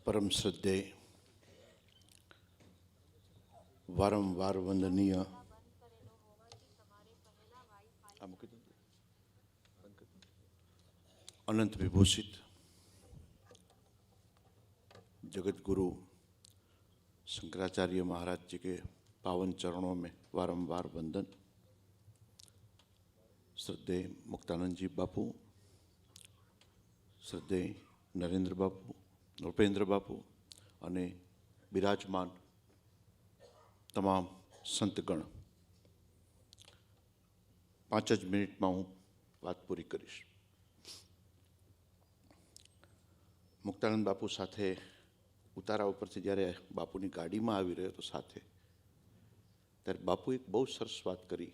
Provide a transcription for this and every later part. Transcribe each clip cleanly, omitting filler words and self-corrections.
પરમ શ્રદ્ધેય વારંવાર વંદનીય अनंत विभूषित जगत गुरु शंकराचार्य महाराज जी के पावन चरणों में वारंवार वंदन। श्रद्धेय मुक्तानंद जी बापू, श्रद्धेय नरेंद्र बापू, नृपेंद्र बापू अने विराजमान तमाम संतगण, 5 ज मिनिट में हूँ बात पूरी करीश। मुक्तानंद बापू साथे उतारा उपरथी ज्यारे बापूनी गाड़ी में आवी रह्यो तो साथे त्यारे बापू एक बहुत सरस बात करी।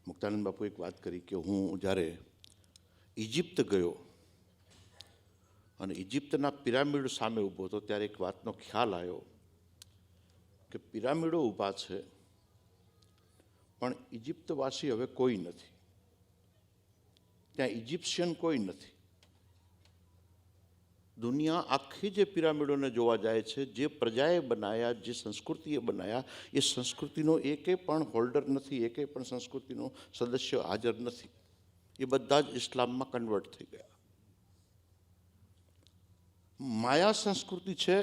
मुक्तानंद बापू एक बात करी कि हूँ ज्यारे इजिप्त गयो अने इजिप्तना पिरामिड सामे ऊभो तो त्यारे एक वातनो ख्याल आयो कि पिरामिडो ऊभा छे पण इजिप्तवासी हवे कोई नथी, त्यां इजिप्शियन कोई नथी। दुनिया आखी जे पिरामिडों ने जोवा जाए छे, जे प्रजाए बनाया, जे संस्कृतिए बनाया, ये संस्कृतिनो एके पण होल्डर नथी, एके पण संस्कृतिनो सदस्य हाजर नथी। ये बधा ज इस्लाम में कन्वर्ट थई गया। माया संस्कृति छे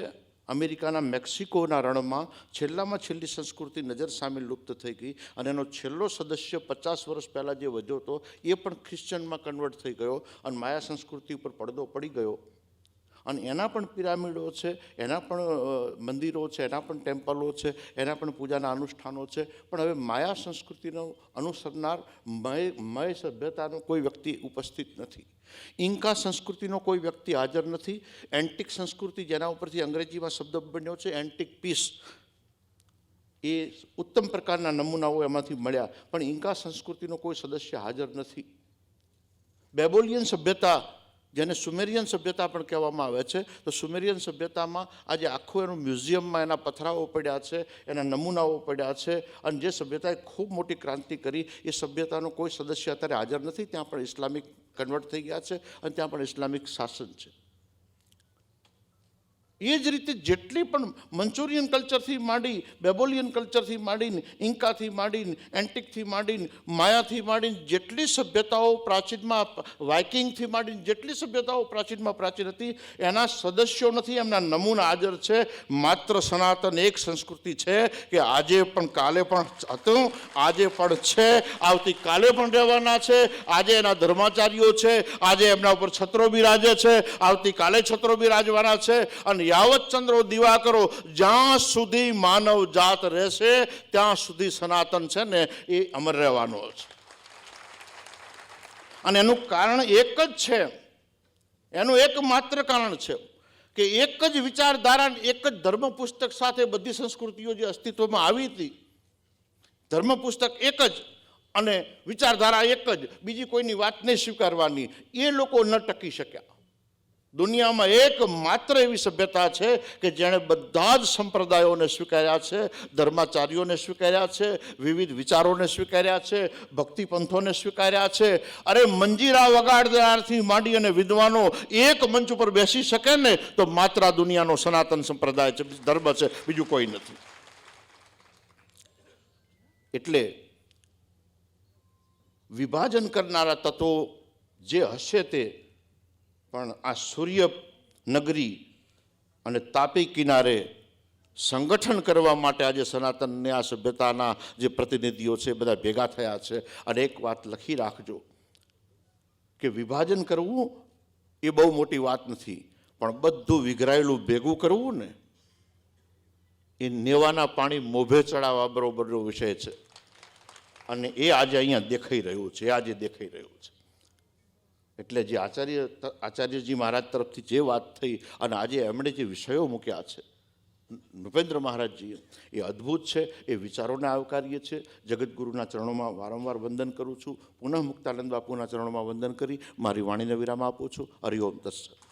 अमेरिकाना मेक्सिकोना रणमां छेल्लामां छेल्ली संस्कृति नजर सामे लुप्त थई गई अने एनो छेल्लो सदस्य 50 वर्ष पहला जे वध्यो तो ये पण ख्रिश्चन में कन्वर्ट थई गयो अने माया संस्कृति पर पड़दो पड़ी गयो अने एना पण पिरामिडो छे, एना पण मंदिरो छे, एना पण टेम्पलो छे, एना पण पूजाना अनुष्ठानो छे। पण हवे माया संस्कृतिनो अनुसरनार मय सभ्यतानो कोई व्यक्ति उपस्थित नथी। इंका संस्कृतिनो कोई व्यक्ति हाजर नथी। एंटिक संस्कृति जेना उपरथी अंग्रेजी में शब्द बन्यो छे एंटिक पीस, ए उत्तम प्रकारना नमूनाओ एमांथी मळ्या, पण इंका संस्कृतिनो कोई सदस्य हाजर नथी। बेबोलियन सभ्यता जेने सुमेरियन सभ्यता पण कहेवामां आवे छे, तो सुमेरियन सभ्यतामां आज आखो एनो म्यूजियममां एना पथराओ पड्या छे, एना नमूनाओ पड्या छे अने जे सभ्यताए खूब मोटी क्रांति करी ए सभ्यतानो कोई सदस्य अत्यारे हाजर नथी। त्यां पण इस्लामिक कन्वर्ट थई गया छे अने त्यां पण इस्लामिक शासन छे। ए ज रीते जेटली पण मंचूरियन कल्चर थी मांडी, बेबोलियन कल्चर थी मांडी, इंका थी मांडी, एंटिक थी मांडी, माया थी मांडी, जेटली सभ्यताओं प्राचीन में वाइकिंग थी मांडी, जेटली सभ्यताओं प्राचीन में प्राचीन थी एना सदस्यों नथी, एमना नमूना हाजर छे। मात्र सनातन एक संस्कृति छे कि आजे पण काले पण हतुं, आजे पण छे, आवती काले पण रहेवाना छे। आजे एना धर्माचार्यो छे, आजे एमना उपर छत्रो बिराजे छे, आवती काले छत्रो बिराजवाना छे। अने यावत चंद्रो दिवा करो ज्यां सुधी मानव जात रहेशे त्यां सुधी सनातन छे ने ए अमर रहेवानो छे। अने एनुं कारण एक ज छे, एनुं एकमात्र कारण छे कि एक ज विचारधारा, एक ज धर्म पुस्तक साथे बधी संस्कृतिओ जे अस्तित्वमां आवी हती, धर्म पुस्तक एक ज अने विचारधारा एक ज, बीजी कोईनी वात नहीं स्वीकारवानी, ए लोको न टकी शक्या। दुनिया में एकमात्र एवी सभ्यता है कि जेने बधा ज संप्रदायों ने स्वीकार्या छे, धर्माचार्यों ने स्वीकार्या छे, विविध विचारों ने स्वीकार्या छे, भक्ति पंथों ने स्वीकार्या छे। अरे मंजीरा वगाड़नारथी मांडी अने विद्वानो एक मंच पर बेसी सके ने तो मात्र दुनियानो सनातन संप्रदाय छे, धर्म छे, बीजू कोई नथी। एटले विभाजन करनारा तत्वो जे हशे ते पण आ सूर्य नगरी अने तापी किनारे संगठन करवा माटे आज सनातन ने आ सभ्यताना जे प्रतिनिधिओ छे बधा भेगा थया छे। अने एक वात लखी राखजो कि विभाजन करवुं ए बहु मोटी वात नथी, पण बधुं विघरायेलुं भेगुं करवुं ने ए नेवाना पाणी मोभे चढ़ावा बरोबरनो विषय छे। अने ए आज अहींया देखाई रह्युं छे, आज देखाई रह्युं छे। એટલે જે આચાર્યજી મહારાજ તરફથી જે વાત થઈ અને આજે એમણે જે વિષયો મૂક્યા છે નૃપેન્દ્ર મહારાજજીએ એ અદ્ભુત છે। એ વિચારોને આવકારીએ છીએ। જગતગુરુના ચરણોમાં વારંવાર વંદન કરું છું। પુનઃ મુક્તાનંદ બાપુના ચરણોમાં વંદન કરી મારી વાણીને વિરામ આપું છું। હરિઓમ તત્સત।